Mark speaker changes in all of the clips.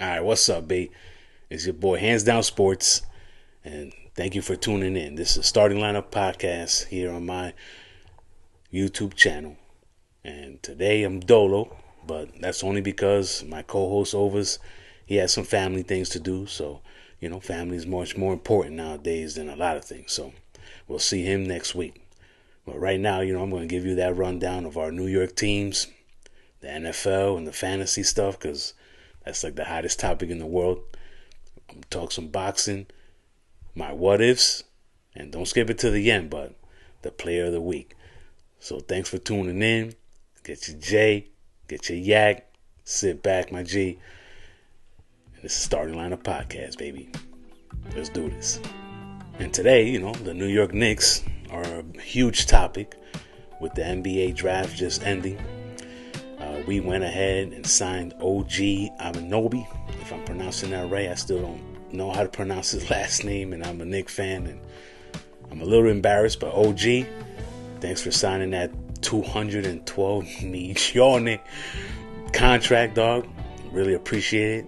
Speaker 1: All right, what's up, B? It's your boy HanzDownSports, and thank you for tuning in. This is Starting Lineup Podcast here on my YouTube channel. And today I'm dolo, but that's only because my co-host Overs, he has some family things to do. So, family is much more important nowadays than a lot of things. So we'll see him next week. But right now, I'm going to give you that rundown of our New York teams, the NFL, and the fantasy stuff, because that's like the hottest topic in the world. I'm gonna talk some boxing, my what ifs, and don't skip it to the end, but the player of the week. So thanks for tuning in. Get your J, get your yak, sit back, my G. And this is Starting Lineup Podcast, baby. Let's do this. And today, the New York Knicks are a huge topic with the NBA draft just ending. We went ahead and signed OG Anunoby. If I'm pronouncing that right, I still don't know how to pronounce his last name, and I'm a Knicks fan, and I'm a little embarrassed, but OG, thanks for signing that $212 million contract, dog. Really appreciate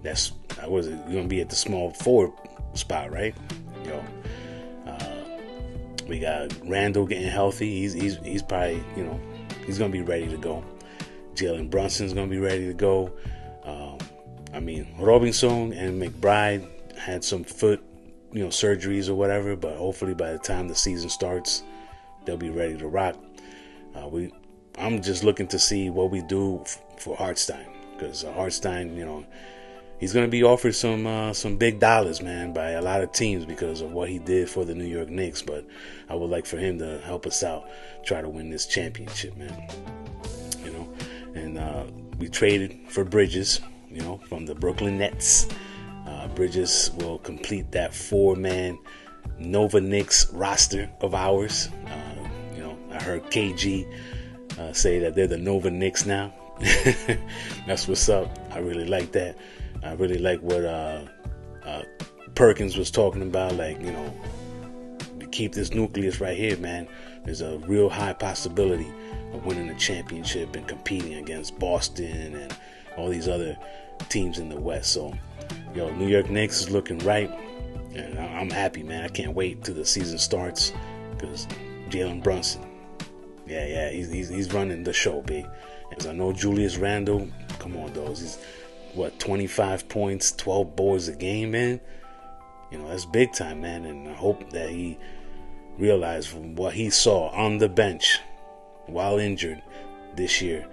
Speaker 1: it. I was going to be at the small forward spot, right? We got Randall getting healthy. He's probably, he's going to be ready to go. Jalen Brunson's going to be ready to go. Robinson and McBride had some foot, surgeries or whatever, but hopefully by the time the season starts, they'll be ready to rock. I'm just looking to see what we do for Hartstein, because Hartstein, he's going to be offered some big dollars, man, by a lot of teams because of what he did for the New York Knicks. But I would like for him to help us out, try to win this championship, man. And we traded for Bridges, from the Brooklyn Nets. Bridges will complete that 4-man Nova Knicks roster of ours. I heard KG say that they're the Nova Knicks now. That's what's up. I really like that. I really like what Perkins was talking about. Like, to keep this nucleus right here, man, there's a real high possibility of winning a championship and competing against Boston and all these other teams in the West. So, New York Knicks is looking right, and I'm happy, man. I can't wait till the season starts, because Jalen Brunson, he's running the show, big. As I know, Julius Randle, come on, those. He's 25 points, 12 boards a game, man. That's big time, man. And I hope that he realized from what he saw on the bench while injured this year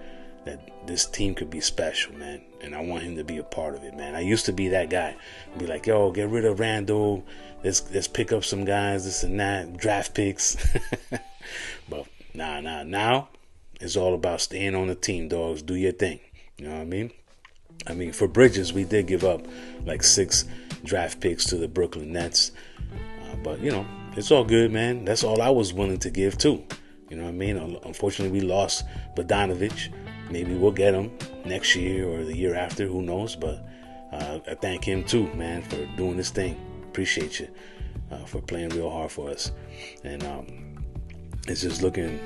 Speaker 1: that this team could be special, man. And I want him to be a part of it, man. I used to be that guy. I'd be like, yo, get rid of Randall. Let's pick up some guys, this and that, draft picks. But now it's all about staying on the team, dogs. Do your thing. You know what I mean? For Bridges, we did give up like 6 draft picks to the Brooklyn Nets. But, it's all good, man. That's all I was willing to give, too. You know what I mean? Unfortunately, we lost Bogdanovich. Maybe we'll get him next year or the year after. Who knows? But I thank him, too, man, for doing this thing. Appreciate you for playing real hard for us. And it's just looking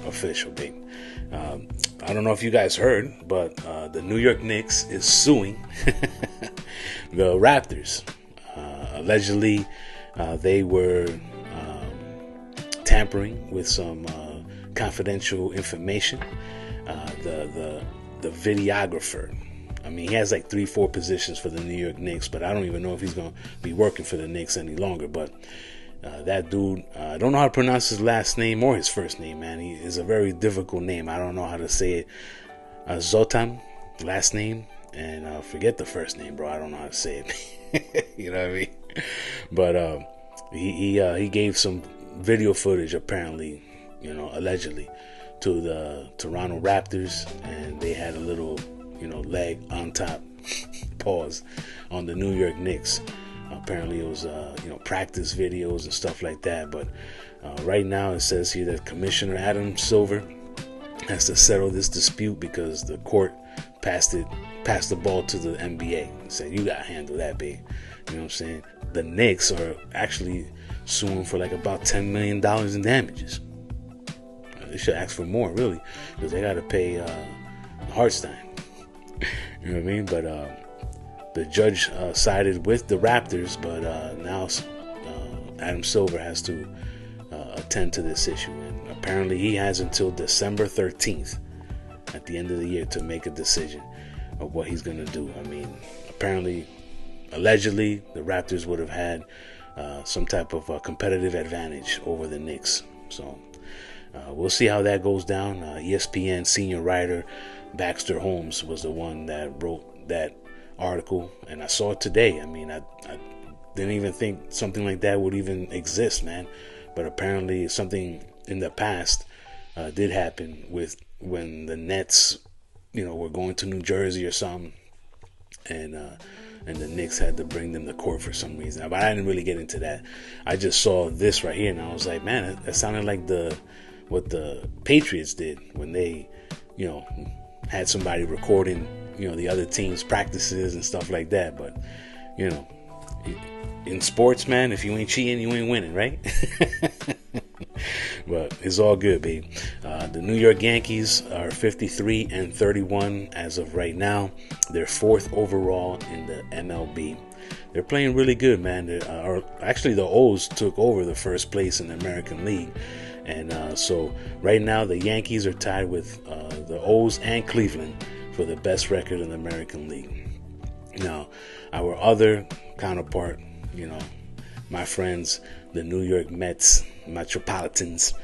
Speaker 1: official, big. I don't know if you guys heard, but the New York Knicks is suing the Raptors. Allegedly, they were tampering with some confidential information. The videographer, he has like 3-4 positions for the New York Knicks, but I don't even know if he's going to be working for the Knicks any longer. But that dude, I don't know how to pronounce his last name or his first name, man. He is a very difficult name. I don't know how to say it. Zotam, last name, and forget the first name, bro. I don't know how to say it. You know what I mean? But he gave some video footage, apparently, allegedly, to the Toronto Raptors, and they had a little, leg on top, pause, on the New York Knicks. Apparently it was, practice videos and stuff like that. But right now it says here that Commissioner Adam Silver has to settle this dispute because the court passed the ball to the NBA and said, you got to handle that, babe. You know what I'm saying? The Knicks are actually suing for like about $10 million in damages. They should ask for more, really, because they got to pay Hartstein. You know what I mean? But the judge sided with the Raptors, but now Adam Silver has to attend to this issue. And apparently he has until December 13th at the end of the year to make a decision of what he's going to do. I mean, apparently, allegedly, the Raptors would have had some type of competitive advantage over the Knicks. So we'll see how that goes down. ESPN senior writer Baxter Holmes was the one that wrote that article, and I saw it today. I mean, I didn't even think something like that would even exist, man. But apparently something in the past did happen with when the Nets, were going to New Jersey or something, and the Knicks had to bring them to court for some reason. But I didn't really get into that. I just saw this right here, and I was like, man, that sounded like what the Patriots did when they, had somebody recording, the other team's practices and stuff like that. But, in sports, man, if you ain't cheating, you ain't winning, right? But it's all good, babe. The New York Yankees are 53-31 as of right now. They're 4th overall in the MLB. They're playing really good, man. Actually, the O's took over the first place in the American League. And so right now the Yankees are tied with the O's and Cleveland for the best record in the American League. Now, our other counterpart, my friends, the New York Mets, Metropolitans,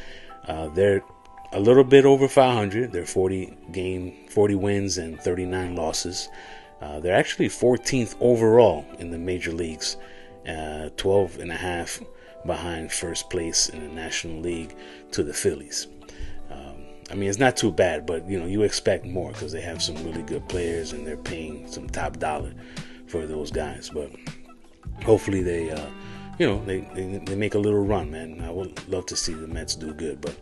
Speaker 1: they're a little bit over 500. They're 40 wins and 39 losses. They're actually 14th overall in the major leagues, 12 and a half behind first place in the National League to the Phillies. I mean, it's not too bad, but you expect more because they have some really good players and they're paying some top dollar for those guys. But hopefully they make a little run, man. I would love to see the Mets do good, but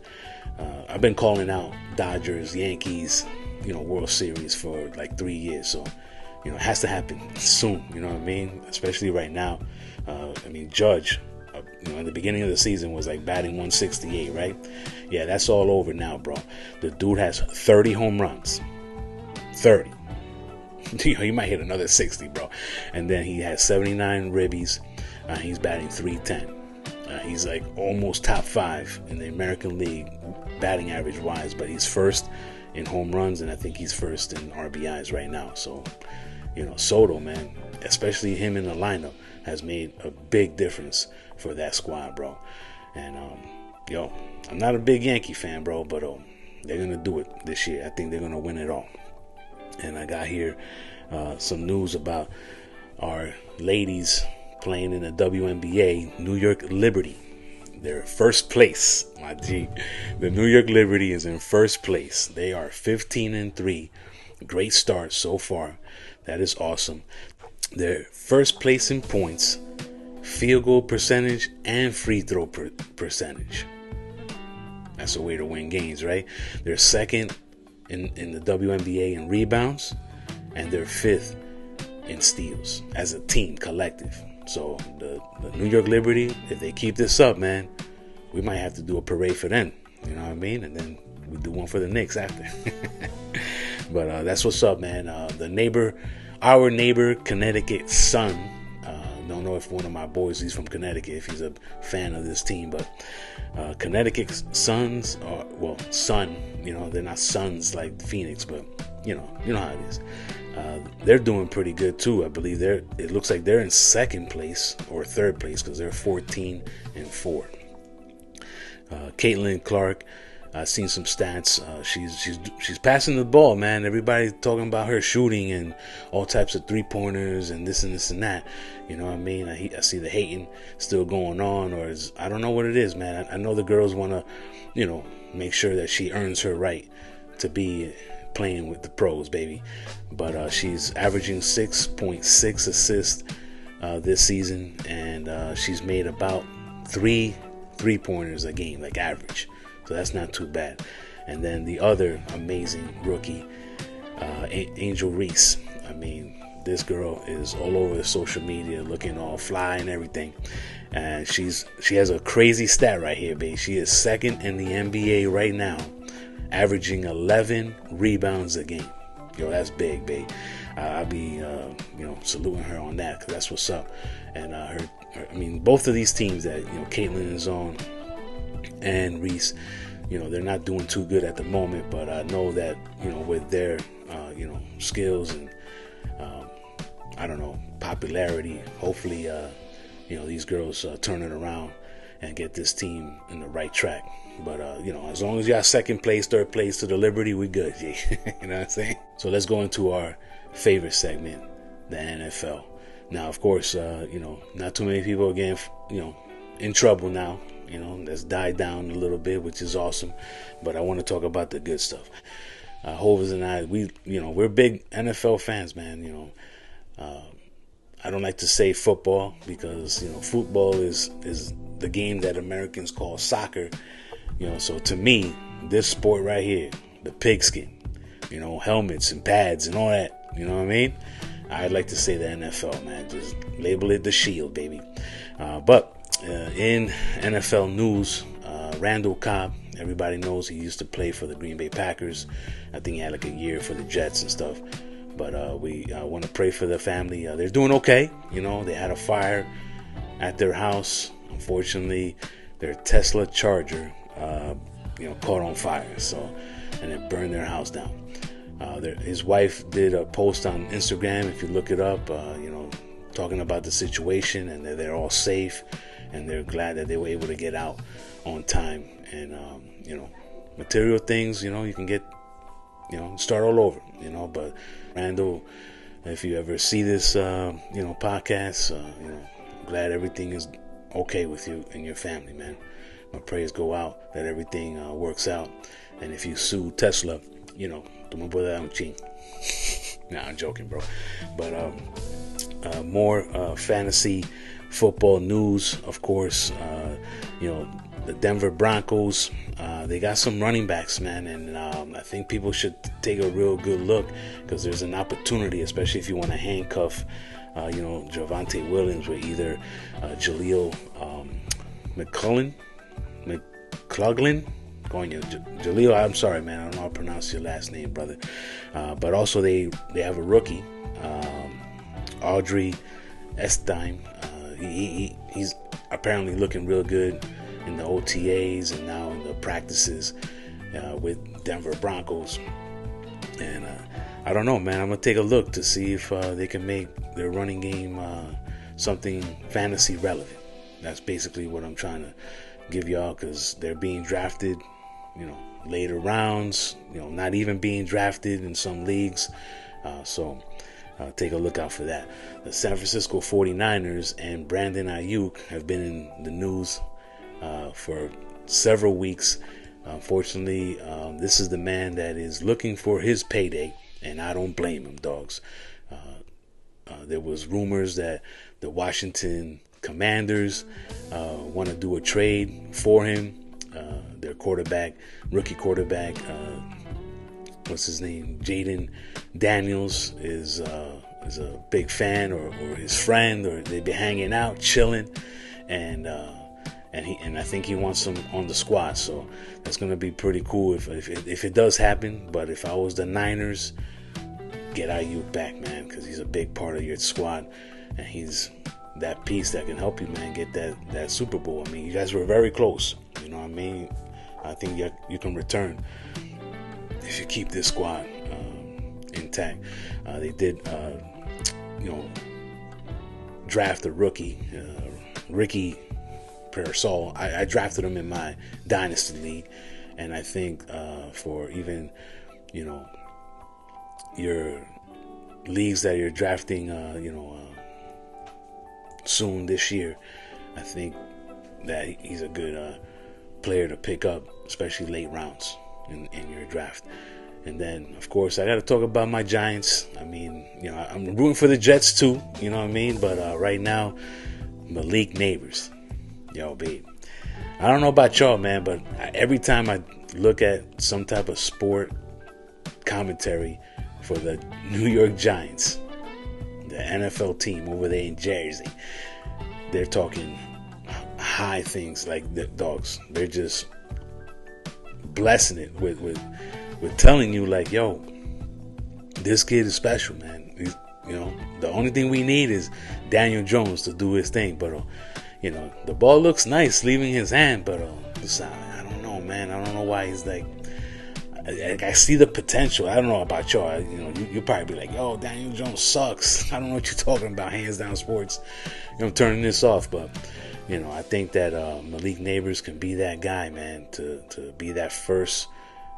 Speaker 1: I've been calling out Dodgers, Yankees, World Series for like 3 years, so it has to happen soon. You know what I mean? Especially right now. Judge, in the beginning of the season was like batting 168, right? Yeah, that's all over now, bro. The dude has 30 home runs. 30. He might hit another 60, bro. And then he has 79 ribbies. He's batting 310. He's like almost top 5 in the American League batting average wise, but he's first in home runs, and I think he's first in RBIs right now. So, Soto, man, especially him in the lineup, has made a big difference for that squad, bro. And I'm not a big Yankee fan, bro, but they're gonna do it this year. I think they're gonna win it all. And I got here some news about our ladies playing in the WNBA. New York Liberty, they're first place, my G. The New York Liberty is in first place. They are 15-3. Great start so far. That is awesome. They're first place in points, field goal percentage, and free throw percentage. That's a way to win games, right? They're second in the WNBA in rebounds, and they're 5th in steals as a team, collective. So the New York Liberty, if they keep this up, man, we might have to do a parade for them. You know what I mean? And then we do one for the Knicks after. But that's what's up, man. Our neighbor, Connecticut Sun. Don't know if one of my boys, he's from Connecticut, if he's a fan of this team, but Connecticut Suns are, Sun, they're not Suns like Phoenix, but you know how it is. They're doing pretty good too. I believe it looks like they're in second place or third place because they're 14-4. Caitlin Clark, I've seen some stats. She's passing the ball, man. Everybody's talking about her shooting and all types of 3-pointers and this and this and that. You know what I mean? I see the hating still going on, or I don't know what it is, man. I know the girls want to, make sure that she earns her right to be playing with the pros, baby. But she's averaging 6.6 assists this season, and she's made about 3-pointers a game, like average. So that's not too bad. And then the other amazing rookie, Angel Reese. I mean, this girl is all over the social media looking all fly and everything. And she has a crazy stat right here, babe. She is second in the NBA right now, averaging 11 rebounds a game. Yo, that's big, babe. I'll be saluting her on that, because that's what's up. And both of these teams that Caitlin is on and Reese, they're not doing too good at the moment, but I know that with their skills and popularity, hopefully these girls turn it around and get this team in the right track. But as long as you got second place, third place to the Liberty, we good. You know what I'm saying? So let's go into our favorite segment, the NFL. Now, of course, not too many people are getting in trouble now. That's died down a little bit, which is awesome. But I want to talk about the good stuff. Hovers and I, we're big NFL fans, man. I don't like to say football, because football is the game that Americans call soccer. So to me, this sport right here, the pigskin, helmets and pads and all that, you know what I mean? I'd like to say the NFL, man. Just label it the Shield, baby. But in NFL news, Randall Cobb, everybody knows he used to play for the Green Bay Packers. I think he had like a year for the Jets and stuff. But we want to pray for the family. They're doing okay. They had a fire at their house. Unfortunately, their Tesla Charger, caught on fire. And it burned their house down. His wife did a post on Instagram, if you look it up, talking about the situation, and they're all safe, and they're glad that they were able to get out on time. And material things, you can get, start all over, But Randall, if you ever see this, podcast, glad everything is okay with you and your family, man. My prayers go out that everything works out. And if you sue Tesla, tú me puedes dar un ching. Nah, I'm joking, bro. But more fantasy football news, of course. The Denver Broncos, they got some running backs, man, and I think people should take a real good look, because there's an opportunity, especially if you want to handcuff, Javonte Williams with either Jaleel McClellan. Jaleel, I'm sorry, man, I don't know how to pronounce your last name, brother. But also they have a rookie, Audrey Estime. He's apparently looking real good in the OTAs and now in the practices with Denver Broncos. And I don't know, man. I'm going to take a look to see if they can make their running game something fantasy relevant. That's basically what I'm trying to give y'all, because they're being drafted, later rounds, not even being drafted in some leagues. So take a look out for that. The San Francisco 49ers and Brandon Ayuk have been in the news for several weeks. Unfortunately, this is the man that is looking for his payday, and I don't blame him, dogs. There was rumors that the Washington Commanders want to do a trade for him. Their rookie quarterback, what's his name, Jaden Daniels, is a big fan, or his friend, or they've been hanging out, chilling, and I think he wants him on the squad. So that's going to be pretty cool if it does happen. But if I was the Niners, get Ayuk back, man, because he's a big part of your squad, and he's that piece that can help you, man, get that Super Bowl. I mean, you guys were very close. You know what I mean? I think you can return if you keep this squad intact. They did, draft a rookie, Ricky Pearsall. I drafted him in my Dynasty League, and I think for even, your leagues that you're drafting, soon this year, I think that he's a good player to pick up, especially late rounds in your draft. And then, of course, I got to talk about my Giants. I mean, I'm rooting for the Jets too, you know what I mean? But right now, Malik Neighbors, yo, babe. I don't know about y'all, man, but every time I look at some type of sport commentary for the New York Giants, the NFL team over there in Jersey, they're talking high things like the dogs. They're just blessing it with telling you, like, yo, this kid is special, man. The only thing we need is Daniel Jones to do his thing. But the ball looks nice leaving his hand, but I don't know, man. I don't know why he's like. I see the potential. I don't know about y'all. You'll probably be like, "Yo, Daniel Jones sucks." I don't know what you're talking about. HanzDownSports. I'm turning this off, but I think that Malik Neighbors can be that guy, man, to be that first,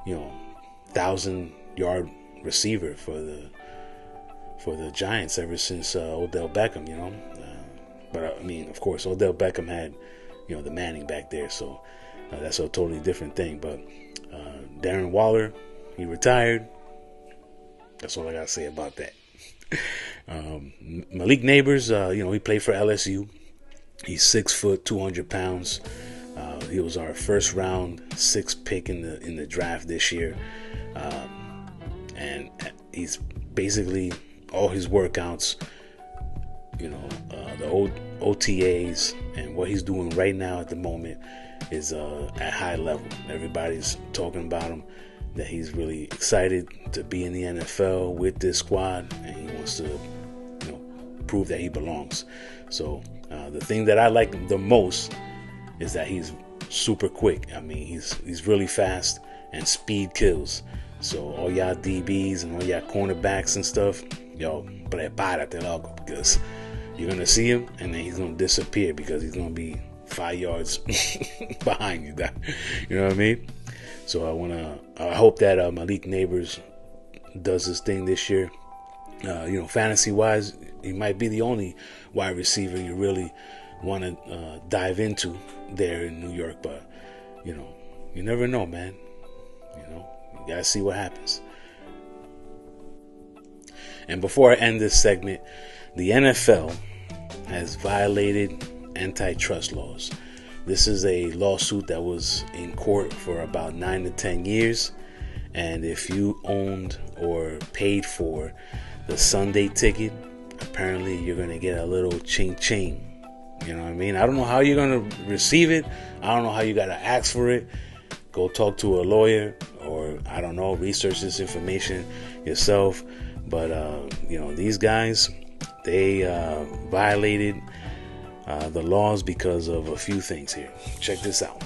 Speaker 1: 1,000-yard receiver for the Giants ever since Odell Beckham. But I mean, of course, Odell Beckham had the Manning back there, so that's a totally different thing. But Darren Waller, he retired. That's all I gotta say about that. Malik Neighbors, he played for LSU. He's 6 foot, 200 pounds. He was our first round 6th pick in the draft this year, and he's basically all his workouts, the OTAs, and what he's doing right now at the moment is at high level. Everybody's talking about him, that he's really excited to be in the NFL with this squad, and he wants to prove that he belongs. So the thing that I like the most is that he's super quick. I mean, he's really fast, and speed kills. So all y'all DBs and all y'all cornerbacks and stuff, prepárate, loco, because you're gonna see him and then he's gonna disappear because he's gonna be 5 yards behind you. You know what I mean? So I hope that Malik Neighbors does his thing this year. Fantasy wise, he might be the only wide receiver you really want to dive into there in New York, but you never know, man. You gotta see what happens. And before I end this segment, the NFL has violated antitrust laws. This is a lawsuit that was in court for about 9 to 10 years, and if you owned or paid for the Sunday ticket, apparently you're going to get a little ching. You know what I mean? I don't know how you're going to receive it. I don't know how you got to ask for it. Go talk to a lawyer, or I don't know, research this information yourself. But these guys, they violated the laws because of a few things here. Check this out.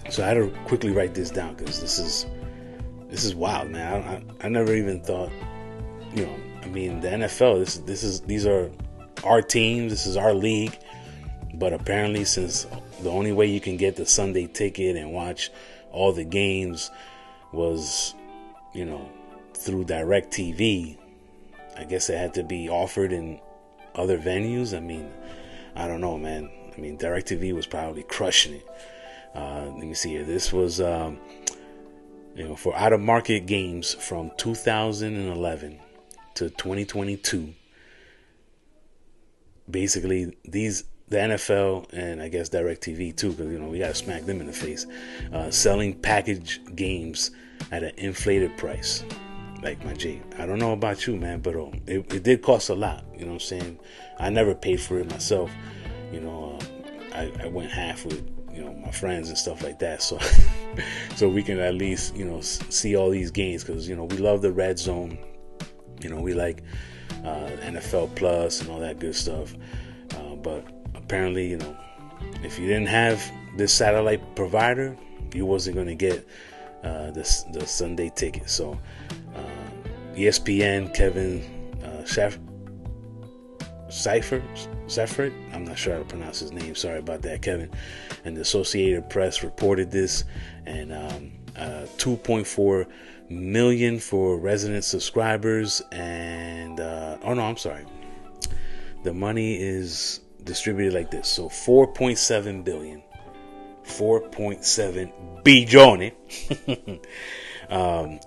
Speaker 1: So I had to quickly write this down because this is wild, man. I never even thought, the NFL, these are our teams, this is our league. But apparently, since the only way you can get the Sunday ticket and watch all the games was, through DirecTV, I guess it had to be offered in other venues. I mean, I don't know, man. I mean, DirecTV was probably crushing it. Let me see here. This was, for out-of-market games from 2011 to 2022. Basically, the NFL and I guess DirecTV too, because we gotta smack them in the face, selling package games at an inflated price. Like my J, I don't know about you, man, but it did cost a lot. You know what I'm saying? I never paid for it myself. I went half with my friends and stuff like that, so so we can at least see all these games, because we love the red zone. We like NFL Plus and all that good stuff. But apparently, if you didn't have this satellite provider, you wasn't going to get the Sunday ticket. So ESPN, Kevin Seifert, I'm not sure how to pronounce his name. Sorry about that, Kevin. And the Associated Press reported this, and 2.4 million for resident subscribers, and I'm sorry. The money is distributed like this. So 4.7 billion, 4.7 billion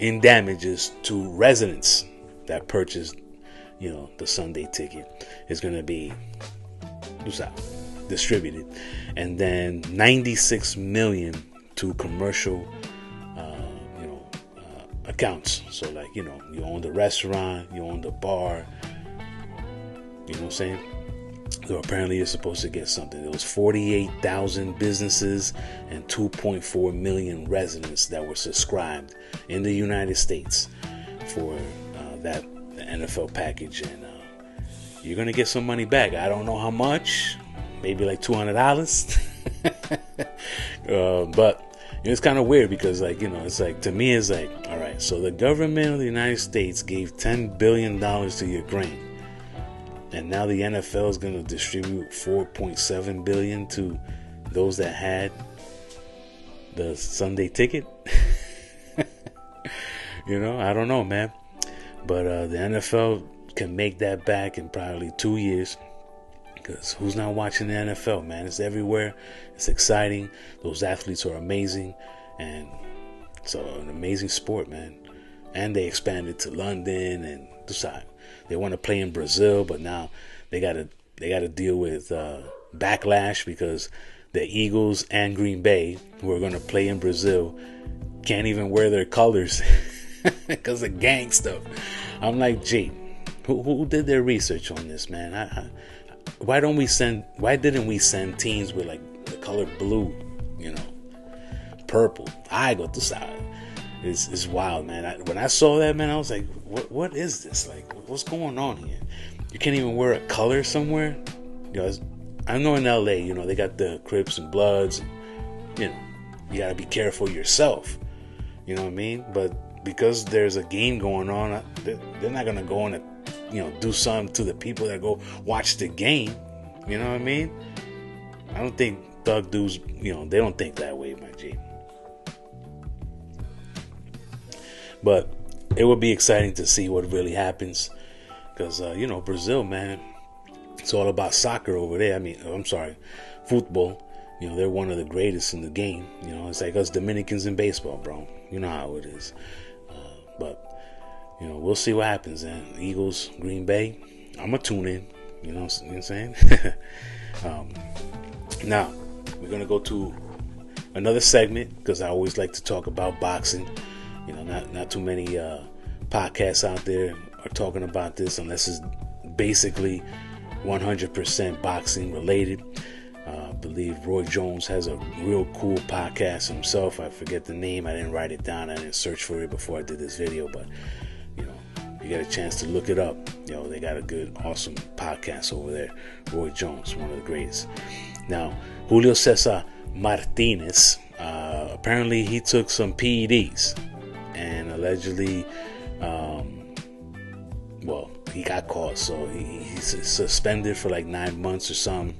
Speaker 1: in damages to residents that purchased, the Sunday ticket is going to be distributed, and then 96 million to commercial accounts. So like, you own the restaurant, you own the bar, you know what I'm saying? So apparently you're supposed to get something. There was 48,000 businesses and 2.4 million residents that were subscribed in the United States for the NFL package, and you're gonna get some money back. I don't know how much, maybe like $200. But it's kind of weird because, like, it's like, to me, it's like, all right, so the government of the United States gave $10 billion to Ukraine, and now the NFL is going to distribute $4.7 billion to those that had the Sunday ticket. I don't know, man. But the NFL can make that back in probably 2 years. Because who's not watching the NFL, man? It's everywhere. It's exciting. Those athletes are amazing. And it's an amazing sport, man. And they expanded to London and they want to play in Brazil, but now they gotta deal with backlash because the Eagles and Green Bay, who are gonna play in Brazil, can't even wear their colors because of gang stuff. I'm like, gee, who did their research on this, man? Why didn't we send teams with like the color blue, purple? I go to side. It's wild, man. When I saw that, man, I was like, what is this? Like, what's going on here? You can't even wear a color somewhere. I know in LA, they got the Crips and Bloods. And, you gotta be careful yourself. You know what I mean? But because there's a game going on, they're not gonna go on and do something to the people that go watch the game. You know what I mean? I don't think thug dudes, they don't think that way, my G. But it would be exciting to see what really happens. Because, Brazil, man, it's all about soccer over there. I'm sorry, football. They're one of the greatest in the game. It's like us Dominicans in baseball, bro. You know how it is. But we'll see what happens. And Eagles, Green Bay, I'm going to tune in. You know what I'm saying? Now, we're going to go to another segment because I always like to talk about boxing. Not too many podcasts out there are talking about this unless it's basically 100% boxing related. I believe Roy Jones has a real cool podcast himself. I forget the name. I didn't write it down. I didn't search for it before I did this video, but you get a chance to look it up. They got a good, awesome podcast over there. Roy Jones, one of the greatest. Now, Julio Cesar Martinez, apparently he took some PEDs and allegedly, he got caught. So he's suspended for like 9 months or something,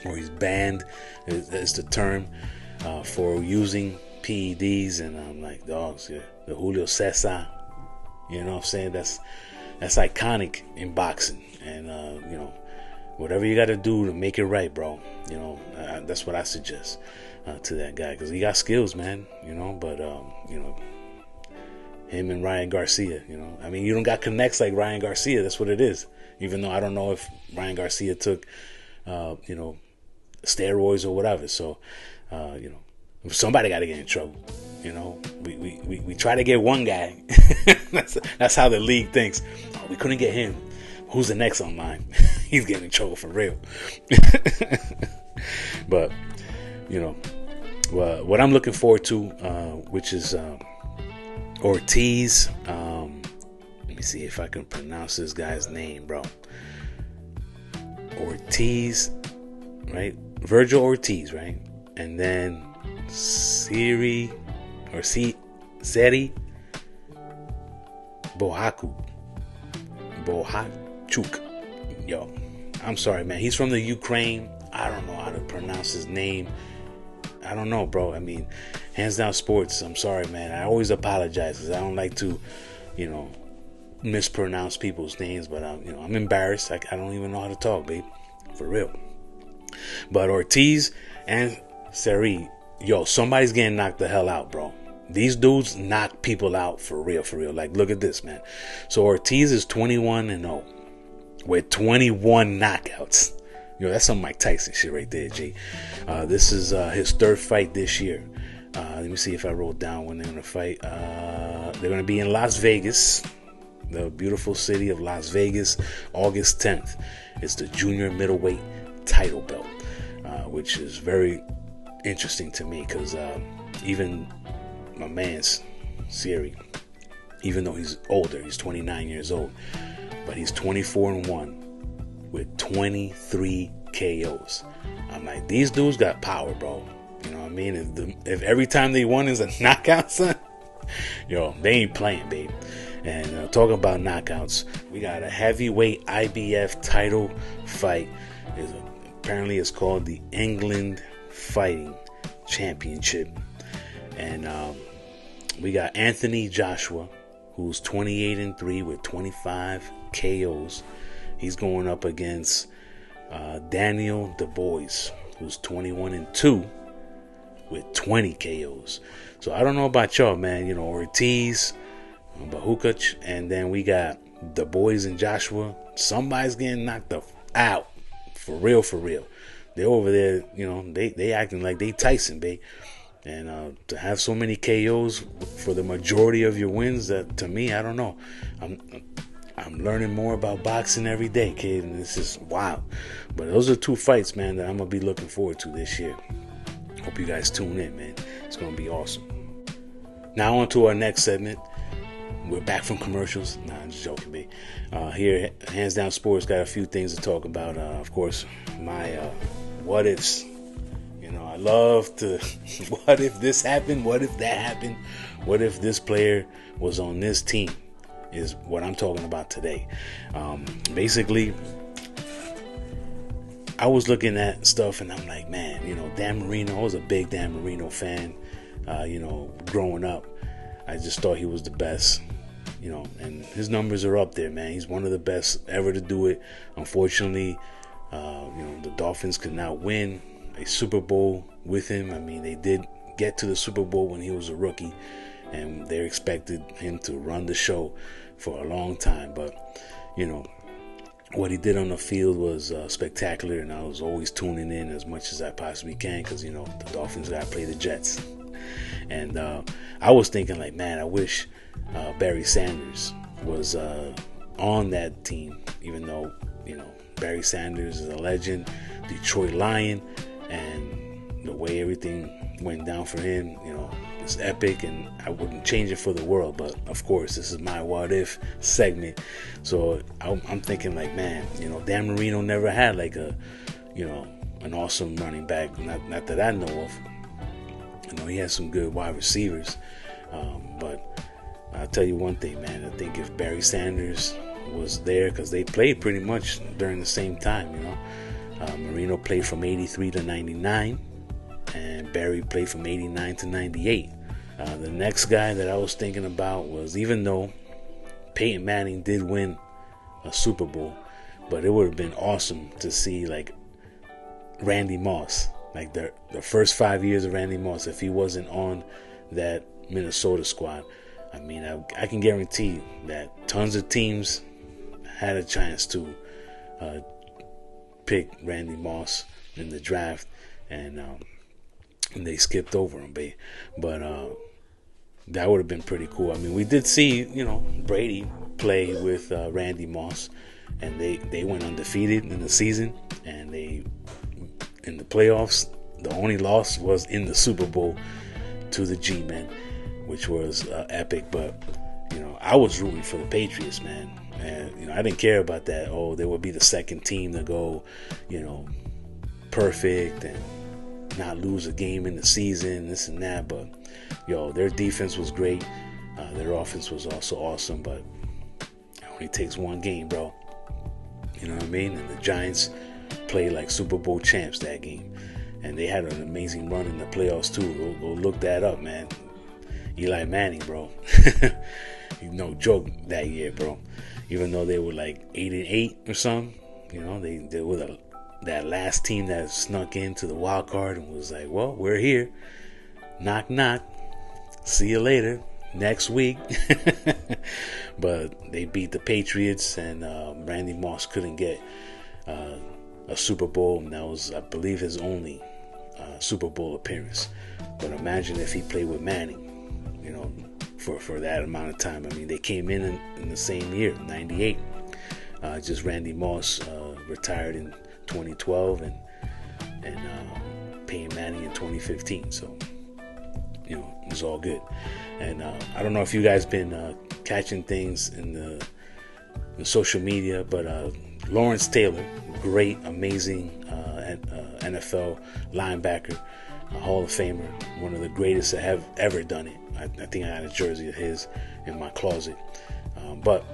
Speaker 1: or he's banned is the term for using PEDs. And I'm like, dogs, the Julio Cesar. You know what I'm saying? That's iconic in boxing. And, whatever you got to do to make it right, bro. That's what I suggest to that guy. Because he got skills, man. But, him and Ryan Garcia, you don't got connects like Ryan Garcia. That's what it is. Even though I don't know if Ryan Garcia took, steroids or whatever. So, somebody got to get in trouble. We try to get one guy. that's how the league thinks. Oh, we couldn't get him. Who's the next on line? He's getting in trouble for real. But what I'm looking forward to, which is Ortiz. Let me see if I can pronounce this guy's name, bro. Ortiz, right? Virgil Ortiz, right? And then Seri Bohachuk. Yo, I'm sorry, man. He's from the Ukraine. I don't know how to pronounce his name. I don't know, bro. HanzDownSports. I'm sorry, man. I always apologize because I don't like to, mispronounce people's names. But I'm embarrassed. I don't even know how to talk, babe. For real. But Ortiz and Seri, somebody's getting knocked the hell out, bro. These dudes knock people out for real. Like, look at this, man. So Ortiz is 21-0 with 21 knockouts. That's some Mike Tyson shit right there, G. This is his third fight this year. Let me see if I wrote down when they're going to fight. They're going to be in Las Vegas, the beautiful city of Las Vegas, August 10th. It's the junior middleweight title belt, which is very interesting to me because even my man's Seri, even though he's older. He's 29 years old, but he's 24-1 with 23 KOs. I'm like, these dudes got power, bro. You know what I mean? If every time they won is a knockout, son, yo, they ain't playing, babe. And talking about knockouts, we got a heavyweight IBF title fight. Apparently it's called the England Fighting Championship. And we got Anthony Joshua, who's 28-3 with 25 KOs. He's going up against Daniel Dubois, who's 21-2 with 20 KOs. So I don't know about y'all, man. You know, Ortiz, Bahukac, and then we got Dubois and Joshua. Somebody's getting knocked out. For real, for real. They're over there, you know, they acting like they Tyson, babe. And to have so many KOs for the majority of your wins, that to me, I don't know. I'm learning more about boxing every day, kid, and this is wild. But those are two fights, man, that I'm going to be looking forward to this year. Hope you guys tune in, man. It's going to be awesome. Now on to our next segment. We're back from commercials. Nah, I'm just joking, babe. Here, HanzDownSports got a few things to talk about. Of course, my what ifs. You know, I love to what if this happened? What if that happened? What if this player was on this team? Is what I'm talking about today. Basically, I was looking at stuff and I'm like, man, you know, Dan Marino, I was a big Dan Marino fan, you know, growing up. I just thought he was the best, you know, and his numbers are up there, man. He's one of the best ever to do it. Unfortunately, you know, the Dolphins could not win a Super Bowl with him. I mean, they did get to the Super Bowl when he was a rookie, and they expected him to run the show for a long time. But, you know, what he did on the field was spectacular, and I was always tuning in as much as I possibly can because, you know, the Dolphins got to play the Jets. And I was thinking, like, man, I wish Barry Sanders was on that team, even though, you know, Barry Sanders is a legend, Detroit Lion, and the way everything went down for him, you know, it's epic, and I wouldn't change it for the world. But of course, this is my what if segment, so I'm thinking, like, man, you know, Dan Marino never had like a, you know, an awesome running back, not that I know of. You know, he has some good wide receivers, but I'll tell you one thing, man. I think if Barry Sanders was there, because they played pretty much during the same time, you know. Marino played from 83 to 99, and Barry played from 89 to 98. The next guy that I was thinking about was, even though Peyton Manning did win a Super Bowl, but it would have been awesome to see, like, Randy Moss. Like the first 5 years of Randy Moss, if he wasn't on that Minnesota squad, I mean, I can guarantee that tons of teams had a chance to pick Randy Moss in the draft, and they skipped over him, babe. But that would have been pretty cool. I mean, we did see, you know, Brady play with Randy Moss, and they went undefeated in the season, and they, in the playoffs, the only loss was in the Super Bowl to the G-Men, which was epic. But, you know, I was rooting for the Patriots, man. And, you know, I didn't care about that. Oh, they would be the second team to go, you know, perfect and not lose a game in the season, this and that. But, yo, their defense was great. Their offense was also awesome. But it only takes one game, bro. You know what I mean? And the Giants played like Super Bowl champs that game, and they had an amazing run in the playoffs too. Go look that up, man. Eli Manning, bro. No joke that year, bro. Even though they were like 8-8 or something, you know, they were that last team that snuck into the wild card and was like, well, we're here. Knock knock. See you later next week. But they beat the Patriots, and Randy Moss couldn't get a Super Bowl, and that was, I believe, his only Super Bowl appearance. But imagine if he played with Manning, you know, for that amount of time. I mean, they came in the same year, 98. Just Randy Moss retired in 2012, and Peyton Manning in 2015. So, you know, it was all good. And I don't know if you guys been catching things in social media. But Lawrence Taylor, great, amazing NFL linebacker, a Hall of Famer, one of the greatest that have ever done it. I think I had a jersey of his in my closet. But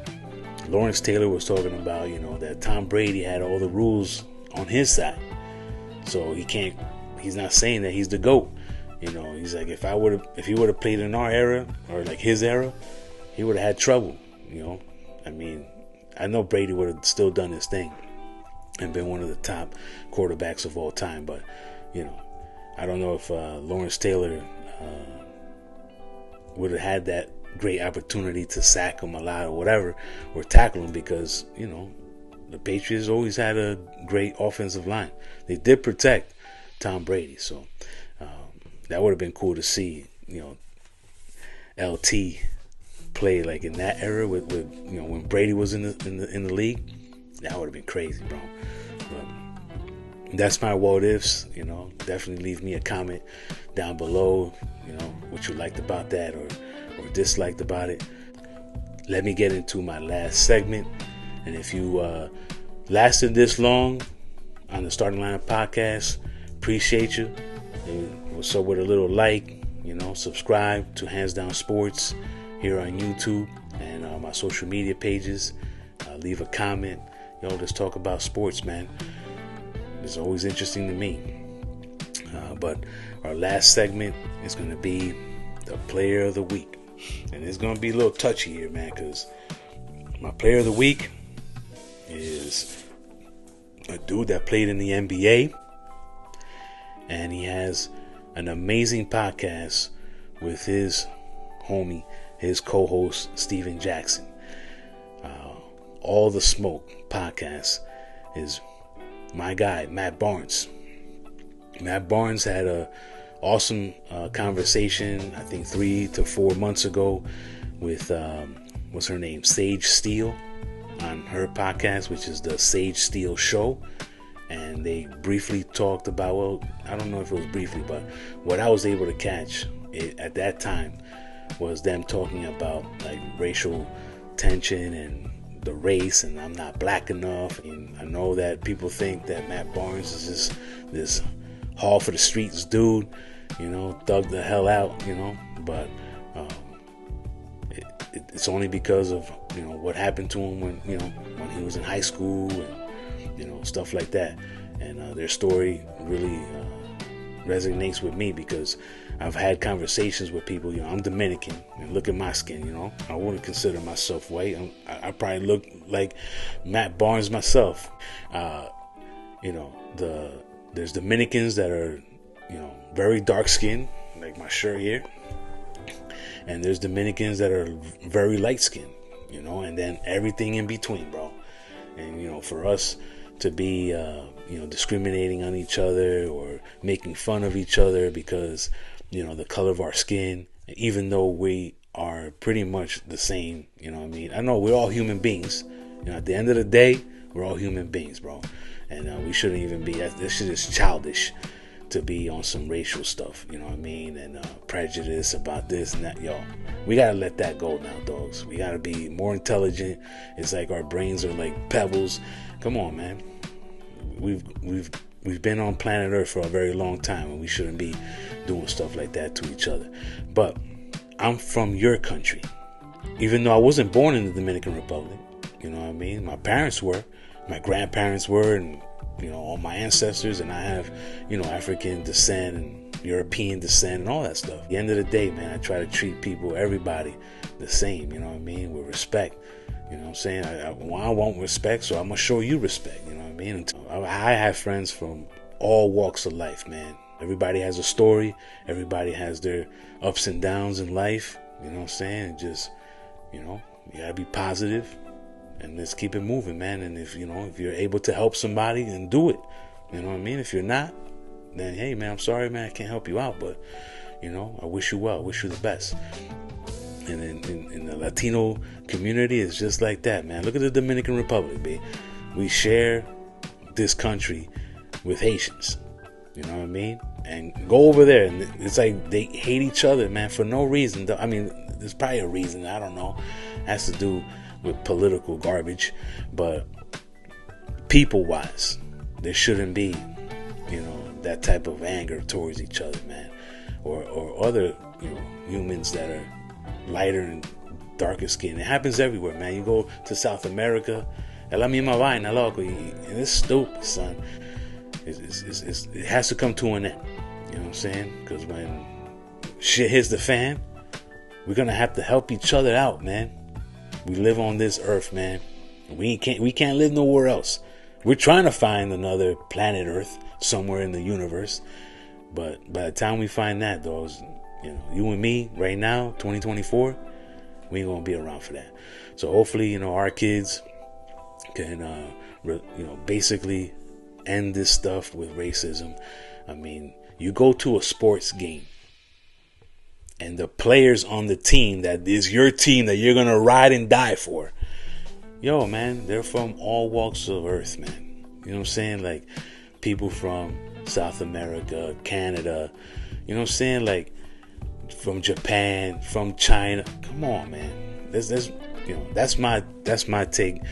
Speaker 1: Lawrence Taylor was talking about, that Tom Brady had all the rules on his side. So he's not saying that he's the GOAT. He's like, if he would have played in our era, or like his era, he would have had trouble. I mean, I know Brady would have still done his thing and been one of the top quarterbacks of all time. But, I don't know if Lawrence Taylor would have had that great opportunity to sack him a lot or whatever, or tackle him, because, the Patriots always had a great offensive line. They did protect Tom Brady. So that would have been cool to see, LT play like in that era with when Brady was in the league. That would have been crazy, bro. But that's my what ifs. Definitely leave me a comment down below. What you liked about that or disliked about it. Let me get into my last segment. And if you lasted this long on the Starting Lineup podcast, appreciate you. And what's up with a little like, subscribe to HanzDownSports here on YouTube and my social media pages. Leave a comment. Let's talk about sports, man. It's always interesting to me. But our last segment is going to be the Player of the Week. And it's going to be a little touchy here, man, because my Player of the Week is a dude that played in the NBA, and he has an amazing podcast with his homie, his co-host Steven Jackson. All the Smoke podcast is my guy, Matt Barnes. Matt Barnes had a awesome conversation, I think 3 to 4 months ago, with what's her name, Sage Steele, on her podcast, which is the Sage Steele Show. And they briefly talked about, well, I don't know if it was briefly, but what I was able to catch at that time was them talking about like racial tension and the race, and I'm not black enough. And I know that people think that Matt Barnes is just this Hall for the streets dude, thug the hell out, but it's only because of what happened to him when he was in high school and stuff like that. And their story really resonates with me, because I've had conversations with people. I'm Dominican, and look at my skin. I wouldn't consider myself white. I probably look like Matt Barnes myself. There's Dominicans that are very dark skinned, like my shirt here, and there's Dominicans that are very light skinned, and then everything in between, bro. And for us to be discriminating on each other or making fun of each other because the color of our skin, even though we are pretty much the same, I know we're all human beings. At the end of the day, we're all human beings, bro. And we shouldn't even be. This shit is childish to be on some racial stuff, and prejudice about this and that. We gotta let that go now, dogs. We gotta be more intelligent. It's like our brains are like pebbles. Come on, man. We've been on planet Earth for a very long time, and we shouldn't be doing stuff like that to each other. But I'm from your country, even though I wasn't born in the Dominican Republic. My parents were. My grandparents were, and all my ancestors, and I have African descent and European descent and all that stuff. At the end of the day, man, I try to treat everybody the same, with respect. I'm saying? I want respect, so I'm gonna show you respect, I have friends from all walks of life, man. Everybody has a story. Everybody has their ups and downs in life. Just you gotta be positive. And let's keep it moving, man. And if you're able to help somebody, then do it. If you're not, then hey, man, I'm sorry, man, I can't help you out. But I wish you well. I wish you the best. And in the Latino community, it's just like that, man. Look at the Dominican Republic, babe. We share this country with Haitians. You know what I mean? And go over there, and it's like they hate each other, man, for no reason. I mean, there's probably a reason, I don't know. It has to do with political garbage, but people-wise, there shouldn't be, that type of anger towards each other, man, or other, humans that are lighter and darker skin. It happens everywhere, man. You go to South America, es la misma vaina, loco, and it's stupid, son. It has to come to an end. You know what I'm saying? Because when shit hits the fan, we're gonna have to help each other out, man. We live on this earth, man. We can't live nowhere else. We're trying to find another planet Earth somewhere in the universe, but by the time we find that, though, you and me right now, 2024, we ain't gonna be around for that. So hopefully, our kids can, basically end this stuff with racism. I mean, you go to a sports game, and the players on the team that is your team that you're gonna ride and die for, man, they're from all walks of earth, man. You know what I'm saying? Like people from South America, Canada, you know what I'm saying? Like from Japan, from China. Come on, man. That's my take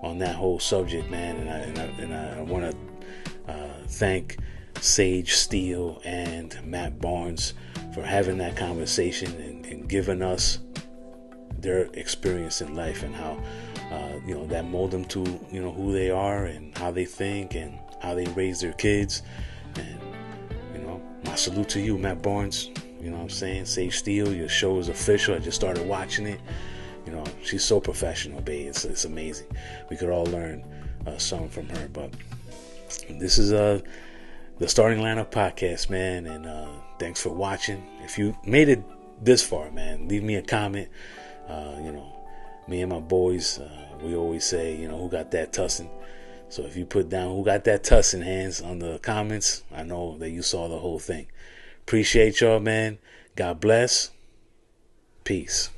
Speaker 1: on that whole subject, man. And I want to thank Sage Steele and Matt Barnes for having that conversation and giving us their experience in life and how that mold them to who they are and how they think and how they raise their kids. And my salute to you, Matt Barnes. You know what I'm saying? Sage Steele, your show is official. I just started watching it. She's so professional, babe. It's amazing. We could all learn something from her. But this is the Starting Lineup podcast, man. And thanks for watching. If you made it this far, man, leave me a comment. Me and my boys, we always say, who got that tussin'? So if you put down who got that tussin' hands on the comments, I know that you saw the whole thing. Appreciate y'all, man. God bless. Peace.